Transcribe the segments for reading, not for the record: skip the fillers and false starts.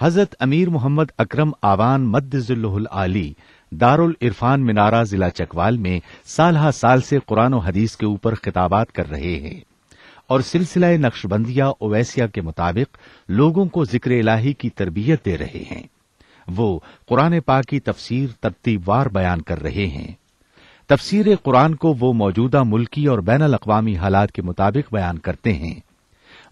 حضرت امیر محمد اکرم آوان مدظلہ العالی دارالعرفان منارہ ضلع چکوال میں سالہ سال سے قرآن و حدیث کے اوپر خطابات کر رہے ہیں اور سلسلہ نقشبندیہ اویسیہ کے مطابق لوگوں کو ذکر الہی کی تربیت دے رہے ہیں۔ وہ قرآن پاک کی تفسیر ترتیب وار بیان کر رہے ہیں۔ تفسیر قرآن کو وہ موجودہ ملکی اور بین الاقوامی حالات کے مطابق بیان کرتے ہیں۔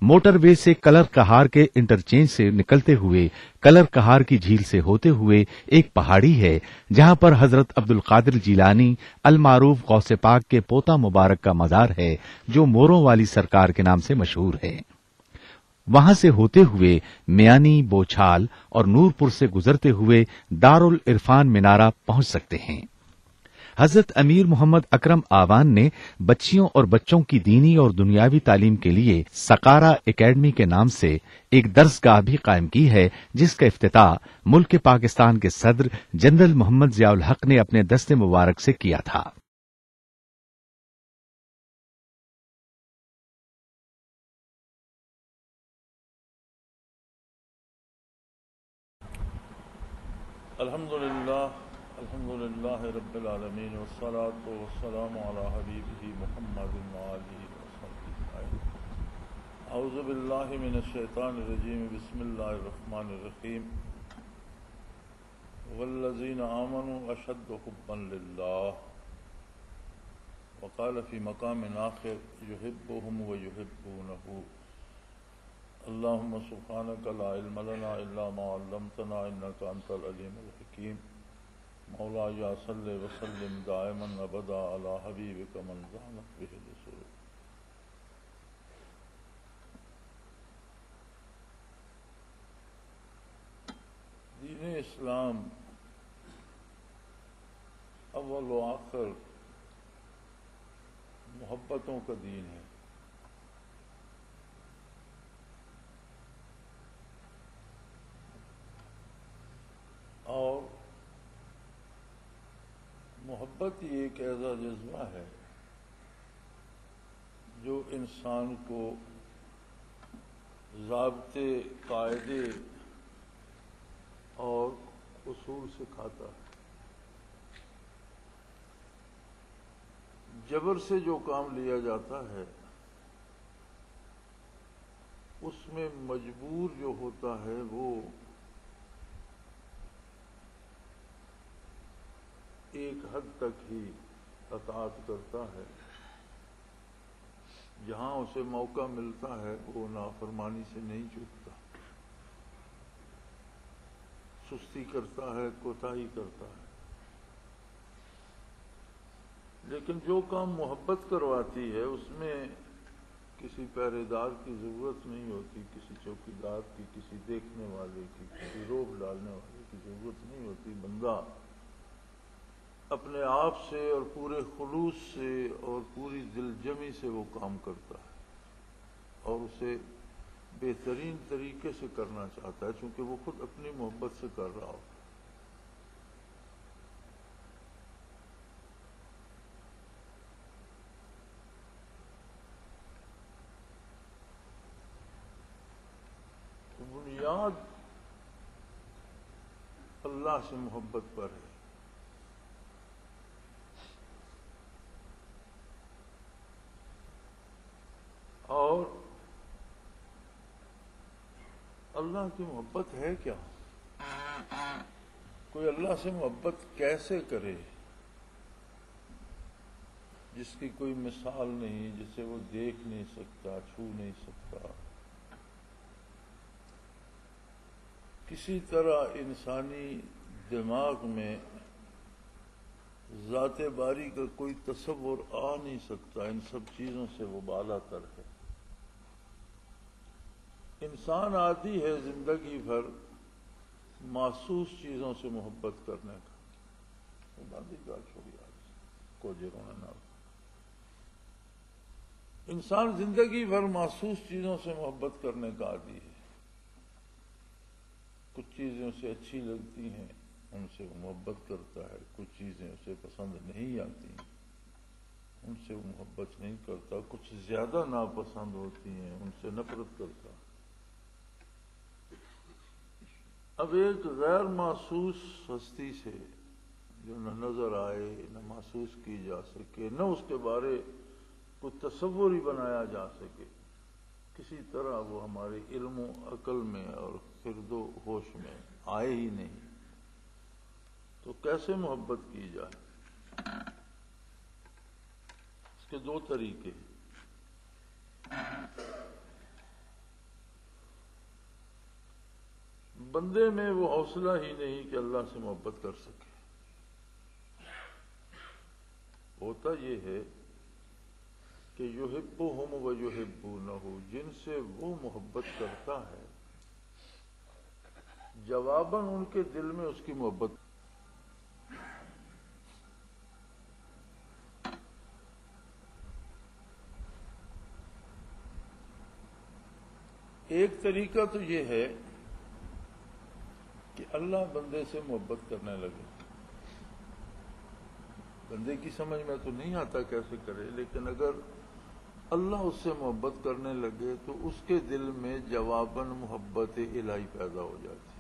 موٹر وے سے کلر کہار کے انٹرچینج سے نکلتے ہوئے کلر کہار کی جھیل سے ہوتے ہوئے ایک پہاڑی ہے جہاں پر حضرت عبد القادر جیلانی المعروف غوث پاک کے پوتا مبارک کا مزار ہے جو موروں والی سرکار کے نام سے مشہور ہے۔ وہاں سے ہوتے ہوئے میانی، بوچھال اور نورپور سے گزرتے ہوئے دارالعرفان منارہ پہنچ سکتے ہیں۔ حضرت امیر محمد اکرم آوان نے بچیوں اور بچوں کی دینی اور دنیاوی تعلیم کے لیے سقارا اکیڈمی کے نام سے ایک درسگاہ بھی قائم کی ہے، جس کا افتتاح ملک پاکستان کے صدر جنرل محمد ضیاء الحق نے اپنے دست مبارک سے کیا تھا۔ الحمدللہ رب العالمین والصلاة والسلام علی حبیبہ محمد وآلہ وصحبہ اجمعین۔ اعوذ باللہ من الشیطان الرجیم، بسم اللہ الرحمن الرحیم۔ والذین آمنوا اشد حبا للہ، وقال فی مقام آخر یحبهم ویحبونہ۔ اللہم سبحانک لا علم لنا الا ما علمتنا انک انت العلیم الحکیم۔ مولایا صلی وسلم دائما ابدا علی حبیبک من زانت بہ الرسول۔ دین اسلام اول و آخر محبتوں کا دین ہے۔ اور محبت ہی ایک ایسا جذبہ ہے جو انسان کو ضابطے، قاعدے اور اصول سکھاتا ہے۔ جبر سے جو کام لیا جاتا ہے اس میں مجبور جو ہوتا ہے وہ ایک حد تک ہی اطاعت کرتا ہے، جہاں اسے موقع ملتا ہے وہ نافرمانی سے نہیں چوکتا، سستی کرتا ہے، کوتاہی کرتا ہے۔ لیکن جو کام محبت کرواتی ہے اس میں کسی پہرے دار کی ضرورت نہیں ہوتی، کسی چوکیدار کی، کسی دیکھنے والے کی، کسی روب ڈالنے والے کی ضرورت نہیں ہوتی۔ بندہ اپنے آپ سے اور پورے خلوص سے اور پوری دل جمی سے وہ کام کرتا ہے اور اسے بہترین طریقے سے کرنا چاہتا ہے، چونکہ وہ خود اپنی محبت سے کر رہا ہوتا ہے۔ بنیاد اللہ سے محبت پر ہے۔ اور اللہ کی محبت ہے کیا؟ کوئی اللہ سے محبت کیسے کرے جس کی کوئی مثال نہیں، جسے وہ دیکھ نہیں سکتا، چھو نہیں سکتا؟ کسی طرح انسانی دماغ میں ذات باری کا کوئی تصور آ نہیں سکتا، ان سب چیزوں سے وہ بالا تر ہے۔ انسان عادی ہے زندگی بھر محسوس چیزوں سے محبت کرنے کا۔ بادی گال چھوڑی آج کو جرونا نہ۔ انسان زندگی بھر محسوس چیزوں سے محبت کرنے کا عادی ہے۔ کچھ چیزیں اسے اچھی لگتی ہیں، ان سے وہ محبت کرتا ہے، کچھ چیزیں اسے پسند نہیں آتی ہیں، ان سے وہ محبت نہیں کرتا، کچھ زیادہ ناپسند ہوتی ہیں، ان سے نفرت کرتا۔ اب ایک غیر محسوس ہستی سے جو نہ نظر آئے نہ محسوس کی جا سکے نہ اس کے بارے کوئی تصور ہی بنایا جا سکے، کسی طرح وہ ہمارے علم و عقل میں اور خرد و ہوش میں آئے ہی نہیں، تو کیسے محبت کی جائے؟ اس کے دو طریقے ہیں۔ بندے میں وہ حوصلہ ہی نہیں کہ اللہ سے محبت کر سکے، ہوتا یہ ہے کہ یحبہم و یحبونہ، جن سے وہ محبت کرتا ہے جواباً ان کے دل میں اس کی محبت۔ ایک طریقہ تو یہ ہے کہ اللہ بندے سے محبت کرنے لگے، بندے کی سمجھ میں تو نہیں آتا کیسے کرے، لیکن اگر اللہ اس سے محبت کرنے لگے تو اس کے دل میں جواباً محبت الہی پیدا ہو جاتی۔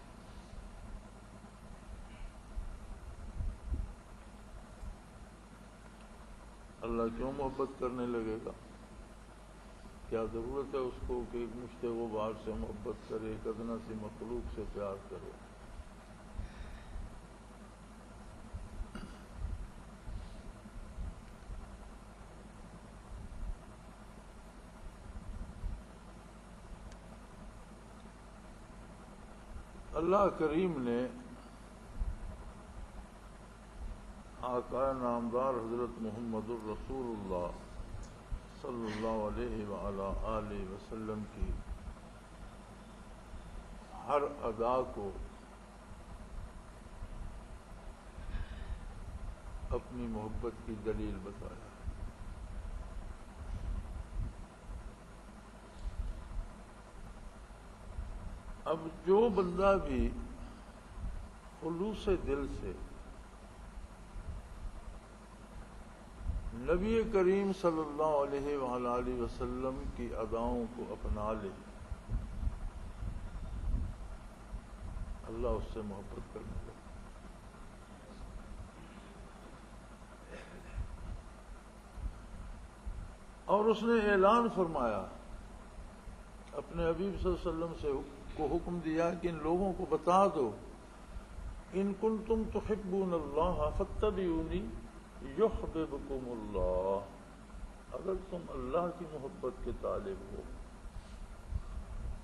اللہ کیوں محبت کرنے لگے گا؟ کیا ضرورت ہے اس کو کہ ایک مشت غبار سے محبت کرے، ایک ادنا سی مخلوق سے پیار کرے؟ اللہ کریم نے آقا نامدار حضرت محمد الرسول اللہ صلی اللہ علیہ وآلہ آلہ وسلم کی ہر ادا کو اپنی محبت کی دلیل بتایا۔ اب جو بندہ بھی خلوص دل سے نبی کریم صلی اللہ علیہ وآلہ وسلم کی اداؤں کو اپنا لے، اللہ اس سے محبت کرنے لگے۔ اور اس نے اعلان فرمایا، اپنے حبیب صلی اللہ علیہ وسلم سے کو حکم دیا کہ ان لوگوں کو بتا دو، ان کنتم تحبون اللہ فاتبعونی یحببکم اللہ، اگر تم اللہ کی محبت کے طالب ہو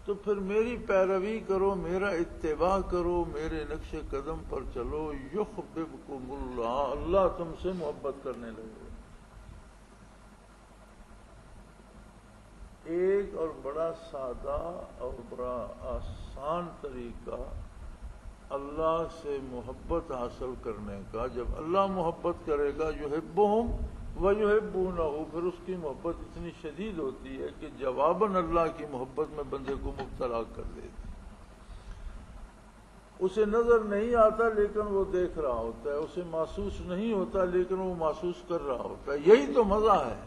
تو پھر میری پیروی کرو، میرا اتباع کرو، میرے نقش قدم پر چلو، یحببکم اللہ، اللہ تم سے محبت کرنے لگے۔ ایک اور بڑا سادہ اور بڑا آسان طریقہ اللہ سے محبت حاصل کرنے کا، جب اللہ محبت کرے گا یحبہم ویحبونہ، پھر اس کی محبت اتنی شدید ہوتی ہے کہ جواباً اللہ کی محبت میں بندے کو مبتلا کر دیتی۔ اسے نظر نہیں آتا لیکن وہ دیکھ رہا ہوتا ہے، اسے محسوس نہیں ہوتا لیکن وہ محسوس کر رہا ہوتا ہے۔ یہی تو مزہ ہے۔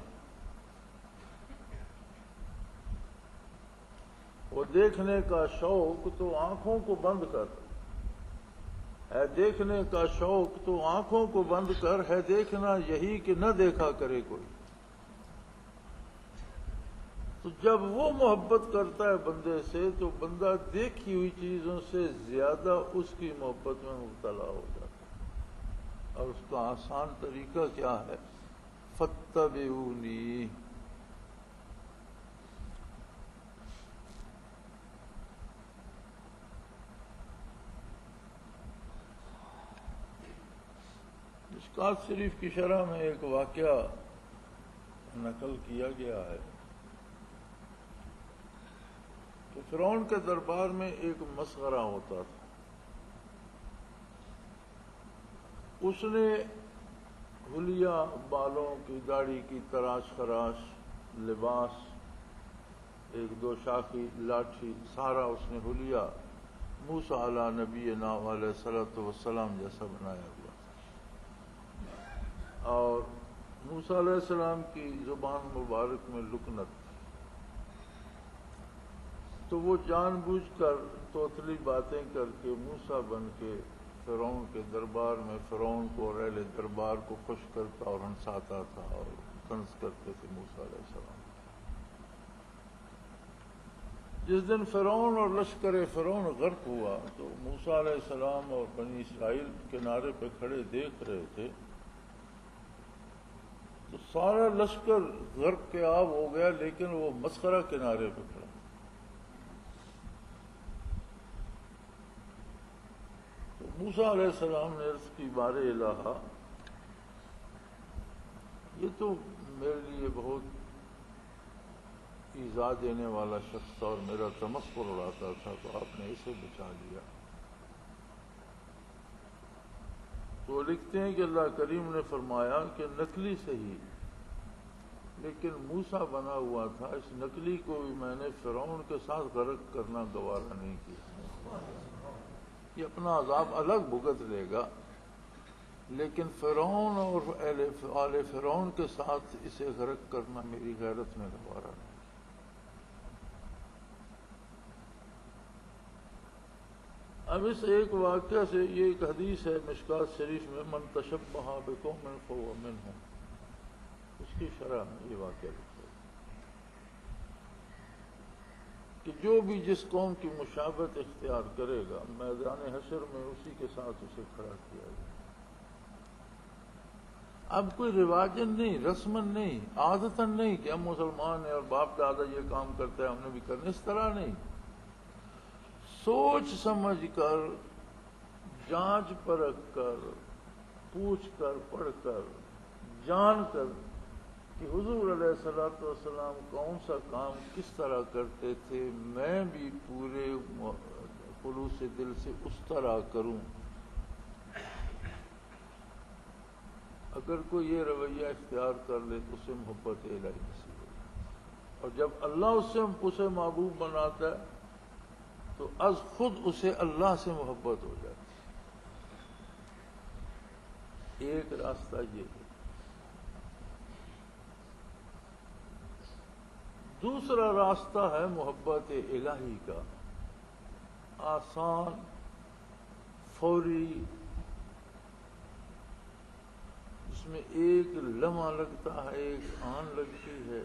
وہ دیکھنے کا شوق تو آنکھوں کو بند کر ہے، دیکھنے کا شوق تو آنکھوں کو بند کر ہے، دیکھنا یہی کہ نہ دیکھا کرے کوئی۔ تو جب وہ محبت کرتا ہے بندے سے تو بندہ دیکھی ہوئی چیزوں سے زیادہ اس کی محبت میں مبتلا ہو جاتا ہے۔ اور اس کا آسان طریقہ کیا ہے؟ فاتبعونی، مشکوٰۃ شریف کی شرح میں ایک واقعہ نقل کیا گیا ہے کہ فرعون کے دربار میں ایک مسخرہ ہوتا تھا۔ اس نے حلیہ، بالوں کی داڑھی کی تراش خراش، لباس، ایک دو شاخی لاٹھی، سارا اس نے حلیہ موسیٰ علیہ نبینا علیہ الصلوۃ والسلام جیسا بنایا ہوا، اور موسیٰ علیہ السلام کی زبان مبارک میں لکنت، تو وہ جان بوجھ کر توتلی باتیں کر کے موسیٰ بن کے فرعون کے دربار میں فرعون کو اور اہل دربار کو خوش کرتا اور ہنساتا تھا اور طنز کرتے تھے موسیٰ علیہ السلام۔ جس دن فرعون اور لشکر فرعون غرق ہوا تو موسیٰ علیہ السلام اور بنی اسرائیل کنارے پہ کھڑے دیکھ رہے تھے، تو سارا لشکر غرق کے آب ہو گیا، لیکن وہ مسخرہ کنارے پہ کھڑا۔ تو موسیٰ علیہ السلام نے عرض کی بارے الہا، یہ تو میرے لیے بہت ایذا دینے والا شخص تھا اور میرا تمسخر اڑاتا تھا، تو آپ نے اسے بچا لیا۔ تو لکھتے ہیں کہ اللہ کریم نے فرمایا کہ نکلی صحیح لیکن موسیٰ بنا ہوا تھا، اس نکلی کو بھی میں نے فرعون کے ساتھ غرق کرنا گوارا نہیں کیا۔ یہ اپنا عذاب الگ بھگت لے گا، لیکن فرعون اور آل فرعون کے ساتھ اسے غرق کرنا میری غیرت میں گوارا نہیں۔ اب اس ایک واقعہ سے یہ ایک حدیث ہے مشکات شریف میں، من تشبہ بقوم فہو منہم، اس کی شرح میں یہ واقعہ لکھا ہے کہ جو بھی جس قوم کی مشابہت اختیار کرے گا میدان حشر میں اسی کے ساتھ اسے کھڑا کیا جائے۔ اب کوئی رواجن نہیں، رسمن نہیں، عادتن نہیں کہ ہم مسلمان ہیں اور باپ دادا یہ کام کرتے ہیں ہم نے بھی کرنا، اس طرح نہیں۔ سوچ سمجھ کر، جانچ پرکھ کر، پوچھ کر، پڑھ کر، جان کر کہ حضور علیہ الصلوۃ والسلام کون سا کام کس طرح کرتے تھے، میں بھی پورے خلوص دل سے اس طرح کروں۔ اگر کوئی یہ رویہ اختیار کر لے تو اسے محبت الہی نصیب ہے، اور جب اللہ اسے محبوب بناتا ہے تو از خود اسے اللہ سے محبت ہو جاتی ہے۔ ایک راستہ یہ ہے۔ دوسرا راستہ ہے محبت الہی کا، آسان، فوری، جس میں ایک لمحہ لگتا ہے، ایک آن لگتی ہے۔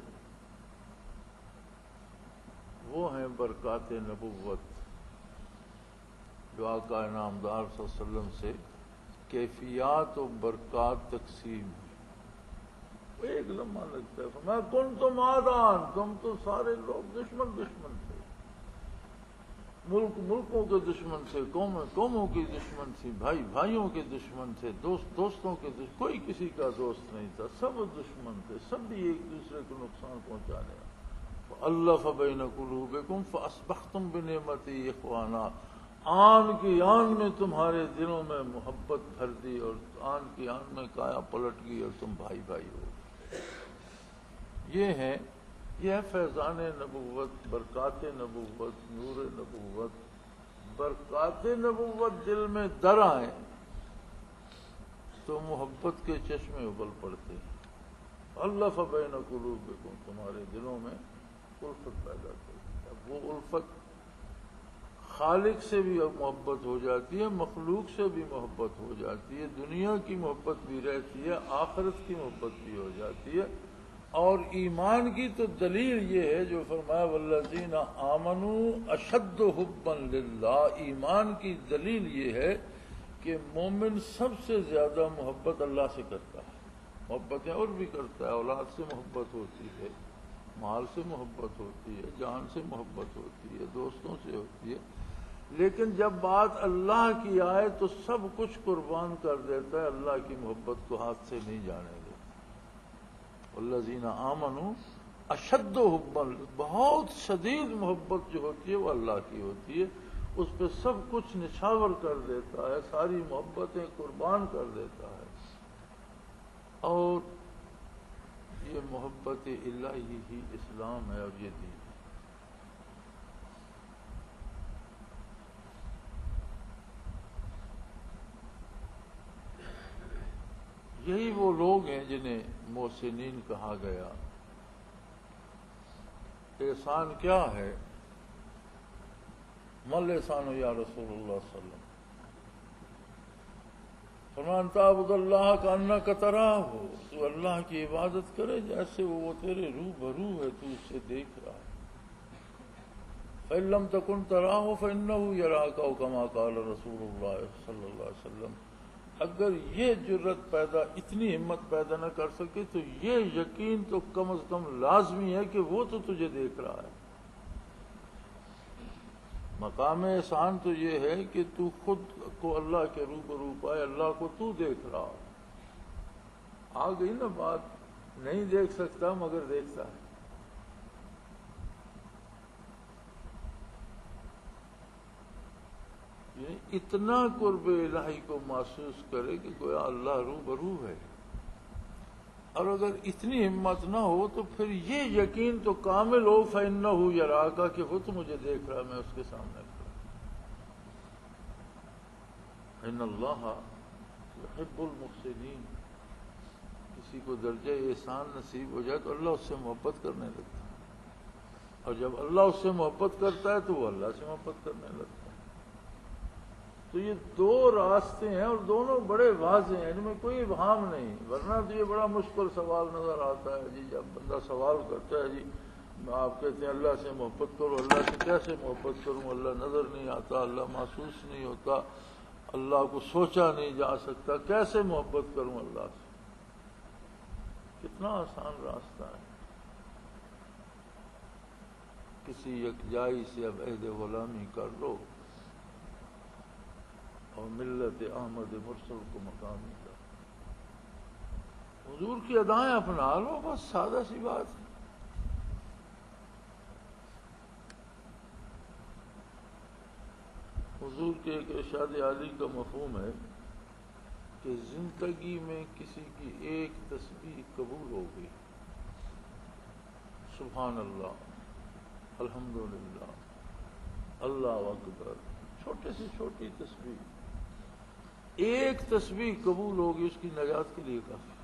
وہ ہیں برکات نبوت، جو آقا انعامدار صلی اللہ علیہ وسلم سے کیفیات و برکات تقسیم ہے۔ ایک لمحہ لگتا ہے، فرمایا کن تم آدان، تم تو سارے لوگ دشمن تھے، ملکوں کے دشمن تھے، قوموں کے دشمن تھے، بھائیوں کے دشمن تھے، دوستوں کے دشمن، کوئی کسی کا دوست نہیں تھا، سب دشمن تھے، سب بھی ایک دوسرے کو نقصان پہنچانے والے۔ فَأَلَّفَ بَيْنَ قُلُوبِكُمْ فَأَصْبَحْتُمْ بِنِعْمَتِهِ إِخْوَانًا، آن کی آن میں تمہارے دلوں میں محبت بھر دی اور آن کی آن میں کایا پلٹ گئی اور تم بھائی ہو۔ یہ ہے فیضان نبوت، برکات نبوت، نور نبوت۔ برکات نبوت دل میں در آئیں تو محبت کے چشمے ابل پڑتے ہیں۔ الف بین قلوبکم، تمہارے دلوں میں الفت پیدا کرتی ہے۔ اب وہ الفت خالق سے بھی محبت ہو جاتی ہے، مخلوق سے بھی محبت ہو جاتی ہے، دنیا کی محبت بھی رہتی ہے، آخرت کی محبت بھی ہو جاتی ہے۔ اور ایمان کی تو دلیل یہ ہے جو فرمایا والذین آمنوا اشد حبا للہ، ایمان کی دلیل یہ ہے کہ مومن سب سے زیادہ محبت اللہ سے کرتا ہے۔ محبتیں اور بھی کرتا ہے، اولاد سے محبت ہوتی ہے، مال سے محبت ہوتی ہے، جان سے محبت ہوتی ہے، دوستوں سے ہوتی ہے، لیکن جب بات اللہ کی آئے تو سب کچھ قربان کر دیتا ہے، اللہ کی محبت کو ہاتھ سے نہیں جانے دیتا۔ والذین آمنوا اشد حبا، بہت شدید محبت جو ہوتی ہے وہ اللہ کی ہوتی ہے، اس پہ سب کچھ نچھاور کر دیتا ہے، ساری محبتیں قربان کر دیتا ہے۔ اور یہ محبت الہی ہی اسلام ہے اور یہ دین ہے۔ یہی وہ لوگ ہیں جنہیں محسنین کہا گیا۔ احسان کیا ہے؟ مل احسان یا رسول اللہ صلی اللہ علیہ وسلم، فرمان تعبد اللہ کا انک تراہ ہو، تو اللہ کی عبادت کرے جیسے وہ تیرے روبرو ہے، تو اسے دیکھ رہا ہے۔ فَإِن لَّمْ تَكُن تَرَاهُ فَإِنَّهُ يَرَاكَ، كما قال رسول اللہ صلی اللہ علیہ وسلم۔ اگر یہ جرت پیدا، اتنی ہمت پیدا نہ کر سکے تو یہ یقین تو کم از کم لازمی ہے کہ وہ تو تجھے دیکھ رہا ہے۔ مقام احسان تو یہ ہے کہ تو خود کو اللہ کے روبرو پائے، اللہ کو تو دیکھ رہا ہو۔ آ گئی نا بات، نہیں دیکھ سکتا مگر دیکھتا ہے۔ یعنی اتنا قرب الہی کو محسوس کرے کہ گویا اللہ روبرو ہے۔ اور اگر اتنی ہمت نہ ہو تو پھر یہ یقین تو کامل ہو فَإِنَّهُ يَرَاكَ، کہ وہ تو مجھے دیکھ رہا، میں اس کے سامنے کھڑا۔ ان اللہ یحب المحسنین، کسی کو درجہ احسان نصیب ہو جائے تو اللہ اس سے محبت کرنے لگتا ہے، اور جب اللہ اس سے محبت کرتا ہے تو وہ اللہ سے محبت کرنے لگتا ہے۔ تو یہ دو راستے ہیں اور دونوں بڑے واضح ہیں، ان میں کوئی ابہام نہیں، ورنہ تو یہ بڑا مشکل سوال نظر آتا ہے جی۔ جب بندہ سوال کرتا ہے جی، آپ کہتے ہیں اللہ سے محبت کرو، اللہ سے کیسے محبت کروں؟ اللہ نظر نہیں آتا، اللہ محسوس نہیں ہوتا، اللہ کو سوچا نہیں جا سکتا، کیسے محبت کروں اللہ سے؟ کتنا آسان راستہ ہے۔ کسی یکجائی سے اب عہد غلامی کر لو اور ملت احمد مرسل کو مقامی کر، حضور کی ادائیں اپنا لو، بس سادہ سی بات ہے۔ حضور کے ایک ارشاد عالی کا مفہوم ہے کہ زندگی میں کسی کی ایک تسبیح قبول ہو گئی، سبحان اللہ، الحمدللہ، اللہ اکبر، چھوٹے سے چھوٹی تسبیح، ایک تسبیح قبول ہوگی، اس کی نجات کے لیے کافی۔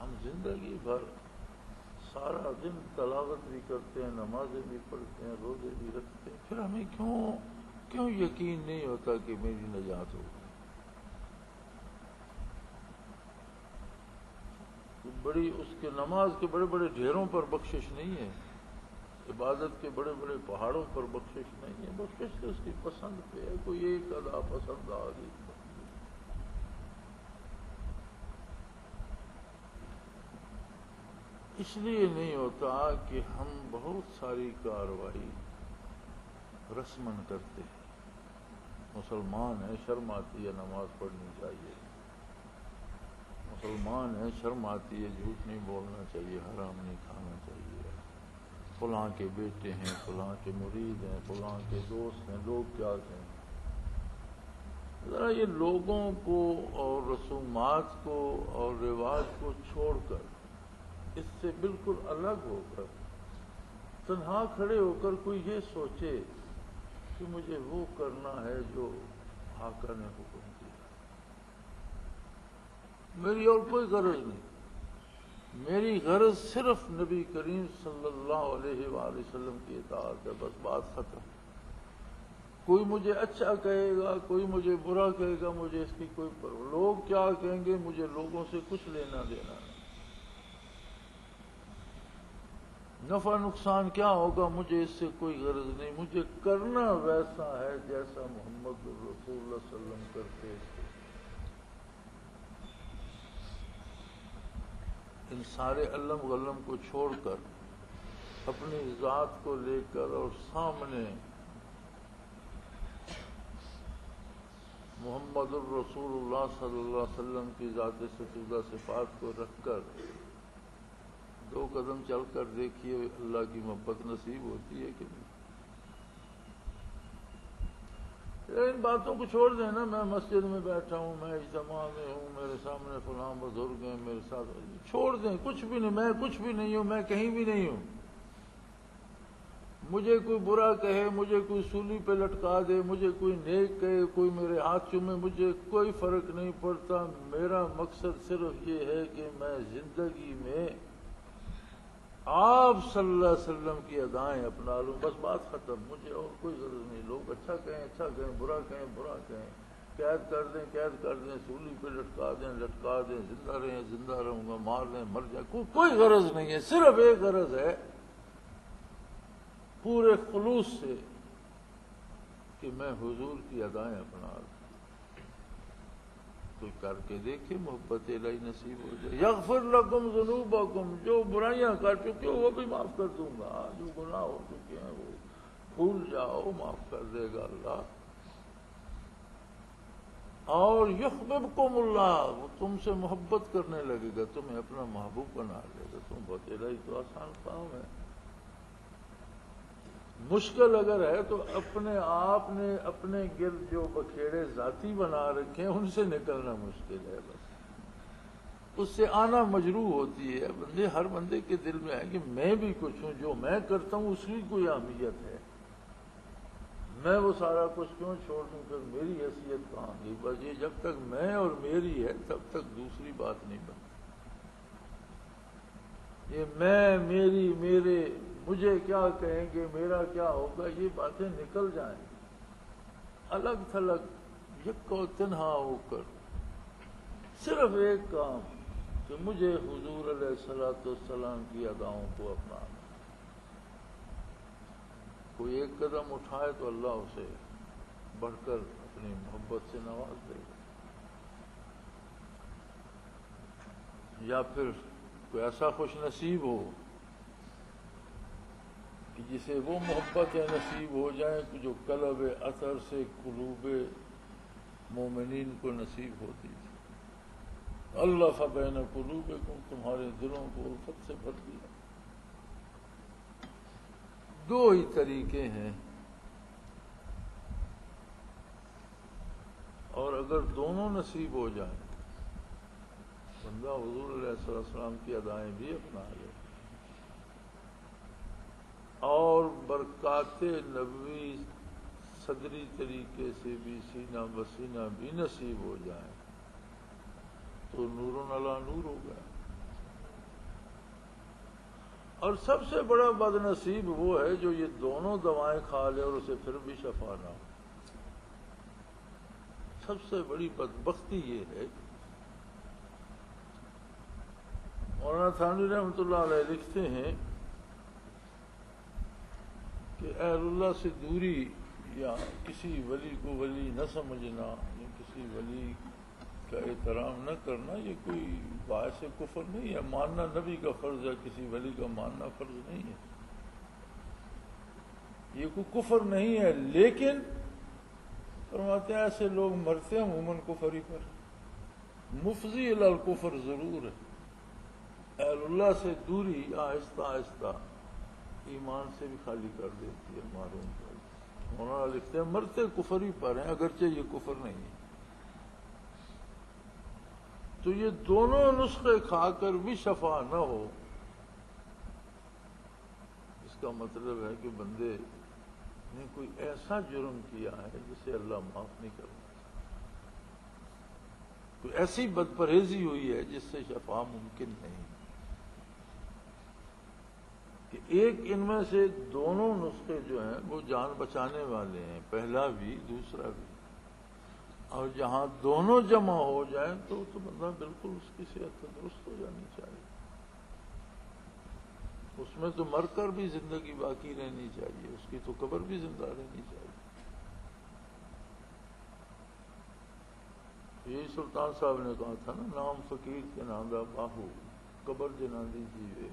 ہم زندگی بھر سارا دن تلاوت بھی کرتے ہیں، نمازیں بھی پڑھتے ہیں، روزے بھی رکھتے ہیں، پھر ہمیں کیوں یقین نہیں ہوتا کہ میری نجات ہوگی؟ بڑی اس کے نماز کے بڑے بڑے ڈھیروں پر بخشش نہیں ہے، عبادت کے بڑے بڑے پہاڑوں پر بخشش نہیں ہے، بخشش تو اس کی پسند پہ ہے۔ کوئی ایک ادا پسند آ گئی، اس لیے نہیں ہوتا کہ ہم بہت ساری کارروائی رسمن کرتے ہیں۔ مسلمان ہیں، شرم آتی ہے نماز پڑھنی چاہیے، مسلمان ہیں، شرم آتی ہے جھوٹ نہیں بولنا چاہیے، حرام نہیں کھانا چاہیے، فلاں کے بیٹے ہیں، فلاں کے مرید ہیں، فلاں کے دوست ہیں، لوگ کیا کہیں۔ ذرا یہ لوگوں کو اور رسومات کو اور رواج کو چھوڑ کر، اس سے بالکل الگ ہو کر، تنہا کھڑے ہو کر کوئی یہ سوچے کہ مجھے وہ کرنا ہے جو آقا نے حکم دیا، میری اور کوئی غرض نہیں، میری غرض صرف نبی کریم صلی اللہ علیہ وآلہ وسلم کی اطاعت ہے، بس بات ختم۔ کوئی مجھے اچھا کہے گا، کوئی مجھے برا کہے گا، مجھے اس کی کوئی پرواہ، لوگ کیا کہیں گے، مجھے لوگوں سے کچھ لینا دینا نہیں، نفع نقصان کیا ہوگا مجھے اس سے کوئی غرض نہیں، مجھے کرنا ویسا ہے جیسا محمد رسول اللہ صلی اللہ علیہ وسلم کرتے تھے۔ ان سارے علم غلم کو چھوڑ کر، اپنی ذات کو لے کر اور سامنے محمد الرسول اللہ صلی اللہ علیہ وسلم کی ذات ستودہ صفات کو رکھ کر 2 قدم چل کر دیکھیے اللہ کی محبت نصیب ہوتی ہے کہ نہیں۔ ان باتوں کو چھوڑ دیں نا، میں مسجد میں بیٹھا ہوں، میں اجتماع میں ہوں، میرے سامنے فلاں بزرگ ہیں، میرے ساتھ، چھوڑ دیں، کچھ بھی نہیں، میں کچھ بھی نہیں ہوں، میں کہیں بھی نہیں ہوں، مجھے کوئی برا کہے، مجھے کوئی سولی پہ لٹکا دے، مجھے کوئی نیک کہے، کوئی میرے ہاتھ چومے، مجھے کوئی فرق نہیں پڑتا۔ میرا مقصد صرف یہ ہے کہ میں زندگی میں آپ صلی اللہ علیہ وسلم کی ادائیں اپنا لوں، بس بات ختم، مجھے اور کوئی غرض نہیں۔ لوگ اچھا کہیں، برا کہیں، قید کر دیں، سولی پہ لٹکا دیں، زندہ رہیں، زندہ رہوں گا، مار دیں، مر جائیں، کوئی غرض نہیں ہے، صرف ایک غرض ہے پورے خلوص سے کہ میں حضور کی ادائیں اپنا لوں۔ کوئی کر کے دیکھے، محبت الہی نصیب ہو جائے۔ یغفر لکم ذنوبکم، جو برائیاں کر چکے ہو وہ بھی معاف کر دوں گا، جو گناہ ہو چکے ہیں وہ بھول جاؤ، معاف کر دے گا اللہ۔ اور یحببکم اللہ، وہ تم سے محبت کرنے لگے گا، تمہیں اپنا محبوب بنا لے گا۔ محبت الہی تو آسان کام ہے، مشکل اگر ہے تو اپنے آپ نے اپنے گرد جو بکھیڑے ذاتی بنا رکھے ہیں ان سے نکلنا مشکل ہے، بس اس سے آنا مجروح ہوتی ہے۔ ہر بندے کے دل میں ہے کہ میں بھی کچھ ہوں، جو میں کرتا ہوں اس کی کوئی اہمیت ہے، میں وہ سارا کچھ کیوں چھوڑ دوں، پھر میری حیثیت کہاں گئی؟ بس یہ جب تک میں اور میری ہے تب تک دوسری بات نہیں بنتی۔ یہ میں، میری، میرے، مجھے کیا کہیں گے، میرا کیا ہوگا، یہ باتیں نکل جائیں، الگ تھلگ یک و تنہا ہو کر صرف ایک کام کہ مجھے حضور علیہ الصلوۃ والسلام کی اداؤں کو اپنانا۔ کوئی ایک قدم اٹھائے تو اللہ اسے بڑھ کر اپنی محبت سے نواز دے گا، یا پھر کوئی ایسا خوش نصیب ہو کہ جسے وہ محبتیں نصیب ہو جائیں کہ جو قلب اثر سے قلوب مومنین کو نصیب ہوتی تھی۔ اللہ بین قلوبکم، تمہارے دلوں کو الفت سے بھر دیا۔ دو ہی طریقے ہیں، اور اگر دونوں نصیب ہو جائیں بندہ حضور علیہ السلام کی ادائیں بھی اپنا لے اور برکات نبوی صدری طریقے سے بھی سینہ بسینہ بھی نصیب ہو جائیں تو نور علی نور ہو گیا۔ اور سب سے بڑا بد نصیب وہ ہے جو یہ دونوں دوائیں کھا لے اور اسے پھر بھی شفا نہ ہو۔ سب سے بڑی بدبختی یہ ہے۔ مولانا تھانوی رحمۃ اللہ علیہ لکھتے ہیں کہ اہل اللہ سے دوری یا کسی ولی کو ولی نہ سمجھنا یا کسی ولی کا احترام نہ کرنا یہ کوئی باعث کفر نہیں ہے۔ ماننا نبی کا فرض ہے، کسی ولی کا ماننا فرض نہیں ہے، یہ کوئی کفر نہیں ہے۔ لیکن فرماتے ہیں ایسے لوگ مرتے ہیں عموماً کفر ہی پر، مفضی الی الکفر ضرور ہے۔ اہل اللہ سے دوری آہستہ آہستہ ایمان سے بھی خالی کر دیتی ہے، معلوم کر۔ مولانا لکھتے ہیں مرتے کفر ہی پر ہیں اگرچہ یہ کفر نہیں ہے۔ تو یہ دونوں نسخے کھا کر بھی شفا نہ ہو، اس کا مطلب ہے کہ بندے نے کوئی ایسا جرم کیا ہے جسے اللہ معاف نہیں کرنا، کوئی ایسی بد پرہیزی ہوئی ہے جس سے شفا ممکن نہیں، کہ ایک ان میں سے دونوں نسخے جو ہیں وہ جان بچانے والے ہیں، پہلا بھی دوسرا بھی، اور جہاں دونوں جمع ہو جائیں تو بندہ بالکل اس کی صحت تندرست ہو جانی چاہیے، اس میں تو مر کر بھی زندگی باقی رہنی چاہیے، اس کی تو قبر بھی زندہ رہنی چاہیے۔ یہی سلطان صاحب نے کہا تھا نا، نام فقیر کے ناندہ باہو قبر جناندی جیوے۔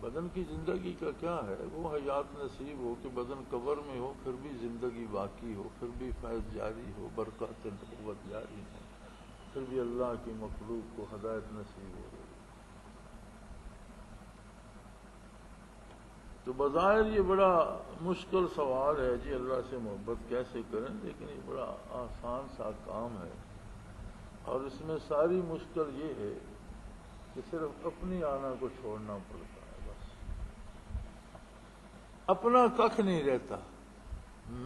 بدن کی زندگی کا کیا ہے؟ وہ حیات نصیب ہو کہ بدن قبر میں ہو پھر بھی زندگی باقی ہو، پھر بھی فیض جاری ہو، برکات نبوت جاری ہو، پھر بھی اللہ کی مخلوق کو ہدایت نصیب ہو رہی۔ تو بظاہر یہ بڑا مشکل سوال ہے جی اللہ سے محبت کیسے کریں، لیکن یہ بڑا آسان سا کام ہے، اور اس میں ساری مشکل یہ ہے کہ صرف اپنی آنا کو چھوڑنا پڑتا ہے، بس اپنا ککھ نہیں رہتا۔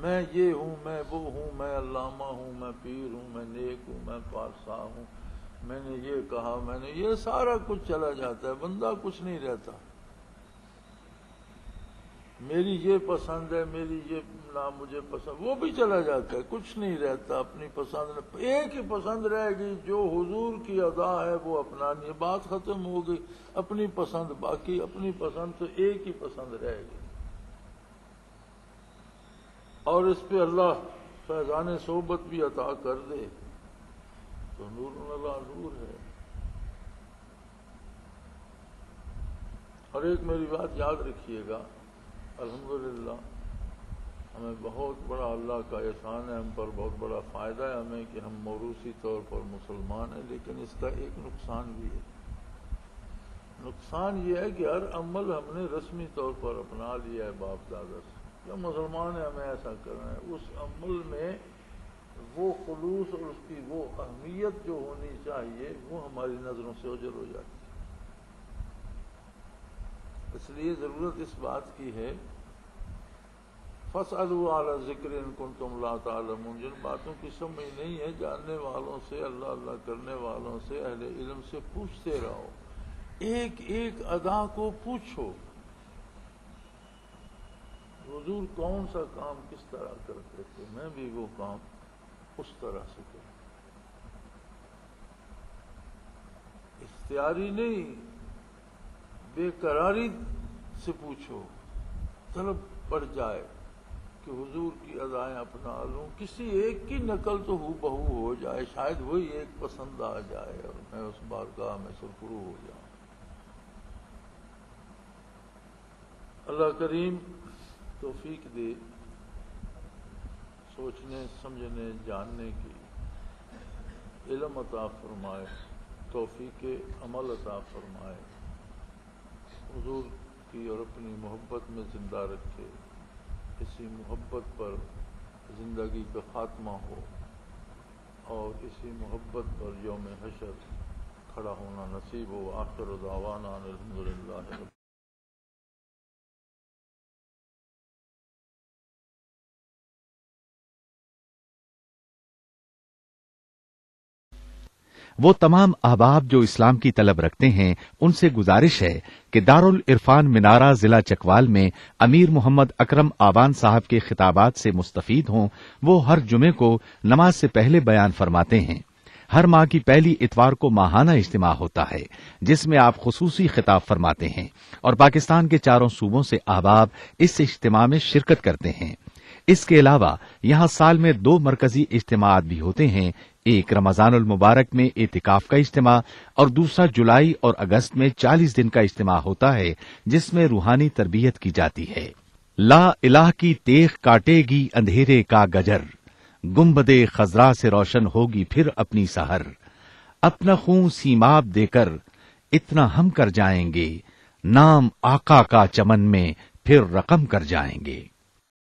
میں یہ ہوں، میں وہ ہوں، میں علامہ ہوں، میں پیر ہوں، میں نیک ہوں، میں پارسا ہوں، میں نے یہ کہا، میں نے یہ سارا کچھ چلا جاتا ہے، بندہ کچھ نہیں رہتا۔ میری یہ پسند ہے، میری یہ نہ مجھے پسند، وہ بھی چلا جاتا ہے، کچھ نہیں رہتا۔ اپنی پسند ایک ہی پسند رہے گی، جو حضور کی ادا ہے وہ اپنانی ہے، بات ختم ہو گئی۔ اپنی پسند باقی، اپنی پسند تو ایک ہی پسند رہے گی، اور اس پہ اللہ فیضان صحبت بھی عطا کر دے تو نور اللہ نور ہے۔ اور ایک میری بات یاد رکھیے گا، الحمدللہ ہمیں بہت بڑا اللہ کا احسان ہے، ہم پر بہت بڑا فائدہ ہے ہمیں کہ ہم موروثی طور پر مسلمان ہیں، لیکن اس کا ایک نقصان بھی ہے۔ نقصان یہ ہے کہ ہر عمل ہم نے رسمی طور پر اپنا لیا ہے باپ دادا سے، جو مسلمان ہے ہمیں ایسا کرنا ہے، اس عمل میں وہ خلوص اور اس کی وہ اہمیت جو ہونی چاہیے وہ ہماری نظروں سے اوجھل ہو جاتی ہے۔ اس لیے ضرورت اس بات کی ہے، فَاسْأَلُوا عَلَى الذِّكْرِ إِن كُنتُمْ لَا تَعْلَمُونَ، جن باتوں کی سمجھ نہیں ہے جاننے والوں سے، اللہ اللہ کرنے والوں سے، اہل علم سے پوچھتے رہو، ایک ایک ادا کو پوچھو، حضور کون سا کام کس طرح کرتے تھے، میں بھی وہ کام اس طرح سے کروں، اختیاری نہیں، بے قراری سے پوچھو، طلب پڑ جائے کہ حضور کی ادائیں اپنا لوں، کسی ایک کی نقل تو ہو بہو ہو جائے، شاید وہی ایک پسند آ جائے اور میں اس بارگاہ میں سرخرو ہو جاؤں۔ اللہ کریم توفیق دے سوچنے سمجھنے جاننے کی، علم عطا فرمائے، توفیق عمل عطا فرمائے، حضور کی اور اپنی محبت میں زندہ رکھے، اسی محبت پر زندگی کا خاتمہ ہو اور اسی محبت پر یوم حشر کھڑا ہونا نصیب ہو۔ آخر دعوانا الحمدللہ۔ وہ تمام احباب جو اسلام کی طلب رکھتے ہیں ان سے گزارش ہے کہ دارالعرفان منارہ ضلع چکوال میں امیر محمد اکرم آوان صاحب کے خطابات سے مستفید ہوں۔ وہ ہر جمعے کو نماز سے پہلے بیان فرماتے ہیں۔ ہر ماہ کی پہلی اتوار کو ماہانہ اجتماع ہوتا ہے جس میں آپ خصوصی خطاب فرماتے ہیں اور پاکستان کے چاروں صوبوں سے احباب اس اجتماع میں شرکت کرتے ہیں۔ اس کے علاوہ یہاں سال میں 2 مرکزی اجتماعات بھی ہوتے ہیں، ایک رمضان المبارک میں اعتکاف کا اجتماع اور دوسرا جولائی اور اگست میں 40 دن کا اجتماع ہوتا ہے جس میں روحانی تربیت کی جاتی ہے۔ لا الہ کی تیغ کاٹے گی اندھیرے کا گجر، گنبدے خضرا سے روشن ہوگی پھر اپنی سحر، اپنا خون سیماب دے کر اتنا ہم کر جائیں گے، نام آقا کا چمن میں پھر رقم کر جائیں گے۔